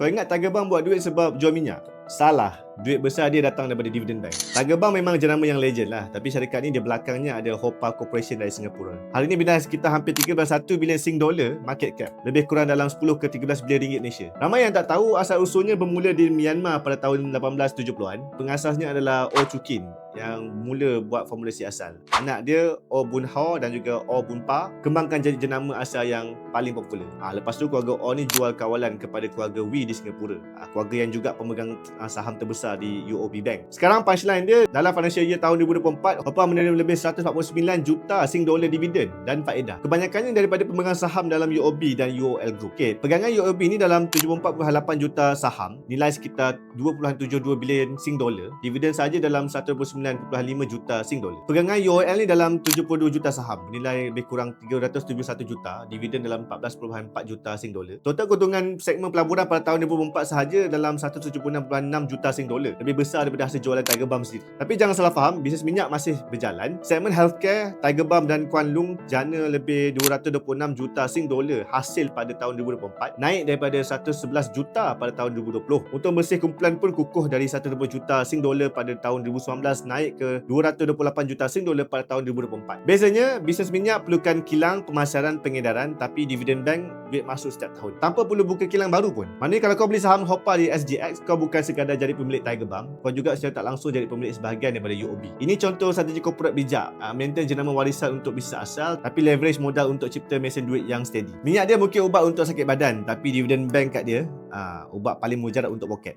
Kau ingat Tiger Bank buat duit sebab jual minyak? Salah. Duit besar dia datang daripada dividend bank. Tiger Bank memang jenama yang legend lah, tapi syarikat ni dia belakangnya ada Hopa Corporation dari Singapura. Hari ini bernilai sekitar hampir 13.1 bilion Sing dollar market cap, lebih kurang dalam 10 ke 13 bilion ringgit Malaysia. Ramai yang tak tahu asal usulnya bermula di Myanmar pada tahun 1870-an. Pengasasnya adalah Oh Chu Kin yang mula buat formulasi asal. Anak dia Oh Bun Haw dan juga Oh Bun Pa kembangkan jadi jenama asal yang paling popular. Lepas tu keluarga Oh ni jual kawalan kepada keluarga Wee di Singapura, keluarga yang juga pemegang saham terbesar di UOB Bank. Sekarang punchline dia, dalam financial year tahun 2024, Hopa menerima lebih 149 juta Sing dollar dividen dan faedah. Kebanyakannya daripada pemegang saham dalam UOB dan UOL Group. Pegangan UOB ni dalam 74.8 juta saham, nilai sekitar 2.72 bilion Sing dollar. Dividen saja dalam 129.5 juta Sing dollar. Pegangan UOL ni dalam 72 juta saham, nilai lebih kurang 371 juta, dividen dalam 14.4 juta Sing dollar. Total keuntungan segmen pelaburan pada tahun 2024 sahaja dalam 176.6 juta Sing dollar, lebih besar daripada hasil jualan Tiger Balm sendiri. Tapi jangan salah faham, bisnes minyak masih berjalan. Segmen healthcare, Tiger Balm dan Kuan Lung jana lebih 226 juta Sing dollar hasil pada tahun 2024, naik daripada 111 juta pada tahun 2020. Untung bersih kumpulan pun kukuh dari 120 juta Sing dollar pada tahun 2019 naik ke 228 juta Sing dollar pada tahun 2024. Bezanya, bisnes minyak perlukan kilang, pemasaran, pengedaran, tapi dividend bank duit masuk setiap tahun tanpa perlu buka kilang baru pun. Maknanya kalau kau beli saham Hopa di SGX, kau bukan sekadar jadi pemilik Tiger Balm, kau juga secara tak langsung jadi pemilik sebahagian daripada UOB. Ini contoh strategi korporat bijak, maintain jenama warisan untuk bisnes asal, tapi leverage modal untuk cipta mesin duit yang steady. Minyak dia mungkin ubat untuk sakit badan, tapi dividend bank kat dia ubat paling mujarab untuk poket.